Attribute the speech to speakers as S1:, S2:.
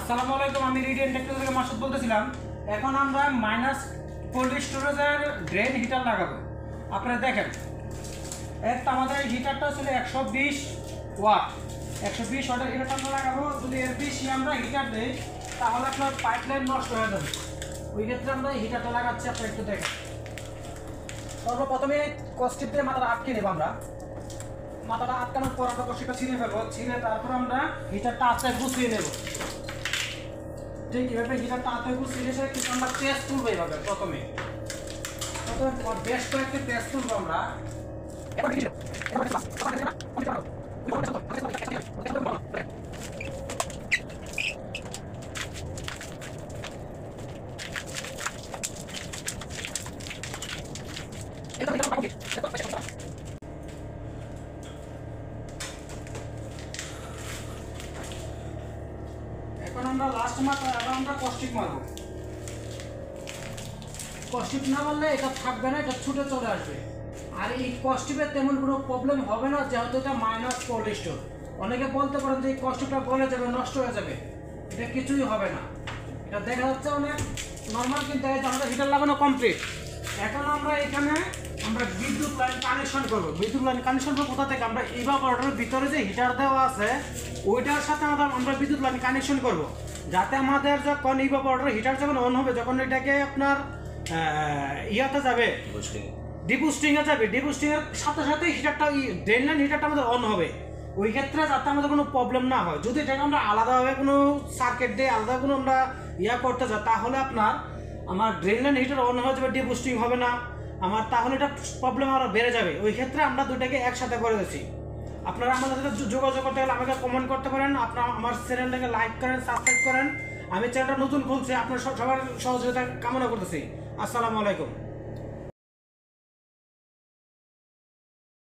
S1: আসসালামু আলাইকুম, আমি রেডিয়েন্ট টেকনোলজি থেকে মাসুদ বলতেছিলাম। এখন আমরা মাইনাস কোল্ড স্টোরেজের ড্রেন হিটার লাগাবো। আপনারা দেখেন, আমাদের হিটারটা ছিল 120 ওয়াট। 120 ওয়াটের হিটারটা আমরা লাগাবো। যদি এর বেশি আমরা হিটার দিই তাহলে আপনার পাইপলাইন নষ্ট হয়ে যাবে। ওই ক্ষেত্রে আমরা হিটারটা লাগাচ্ছি, আপনারা একটু দেখেন। সর্বপ্রথমে কস্টিপ দিয়ে মাথাটা আটকে নেব। আমরা মাথাটা আটকানোর পর আমরা কস্টিপটা ছিঁড়ে ফেলবো। ছিঁড়ে তারপর আমরা হিটারটা আস্তে গুছিয়ে নেব। ঠিক এভাবে হিটারটা আস্তে গুছিয়ে এসে কিন্তু আমরা পেস্ট তুলবো। এইভাবে প্রথমে বেশ কয়েকটি পেস্ট তুলবো আমরা। এখন আমরা লাস্ট মাত্রা আমরা কস্টিক মারবো। কস্টিপ না মারলে এটা থাকবে না, এটা ছুটে চলে আসবে। আর এই কস্টিপের তেমন কোনো প্রবলেম হবে না, যেহেতু এটা মাইনাস কোল্ড স্টোর। অনেকে বলতে পারেন যে এই কস্টিপটা গলে যাবে, নষ্ট হয়ে যাবে। এটা কিছুই হবে না। এটা দেখা যাচ্ছে অনেক নর্মাল, কিন্তু এই যে আমাদের হিটার লাগানো কমপ্লিট। এখন আমরা এখানে বিদ্যুৎ লাইন কানেকশন করবো। বিদ্যুৎ লাইন কানেকশন করবো কোথা থেকে? আমরা ইভাপোরেটরের ভিতরে যে হিটার দেওয়া আছে ওইটার সাথে আমরা বিদ্যুৎ লাইন কানেকশন করব, যাতে আমাদের যখন ইভাপোরেটর হিটার যখন অন হবে, যখন এটাকে আপনার ইয়াতে যাবে, ডিবুস্টিংয়ে যাবে, ডিবুস্টিংয়ের সাথে সাথে হিটারটা ড্রেন লাইন হিটারটা আমাদের অন হবে। ওই ক্ষেত্রে যাতে আমাদের কোনো প্রবলেম না হয়। যদি এটাকে আমরা আলাদাভাবে কোনো সার্কিট দিয়ে আলাদা কোনো আমরা করতে যাই, তাহলে আমার ড্রেন লাইন হিটার অন হয়ে যাবে, ডিবুস্টিং হবে না আমার, তাহলে এটা প্রবলেম আরও বেড়ে যাবে। ওই ক্ষেত্রে আমরা দুটাকে একসাথে করে দিচ্ছি। আপনারা আমাদের সাথে যোগাযোগ করতে গেলে আমাকে কমেন্ট করতে পারেন। আপনারা আমার চ্যানেলটাকে লাইক করেন, সাবস্ক্রাইব করেন। আমি চ্যানেলটা নতুন খুলছি, আপনার সবার সহযোগিতা কামনা করতেছি। আসসালামু আলাইকুম।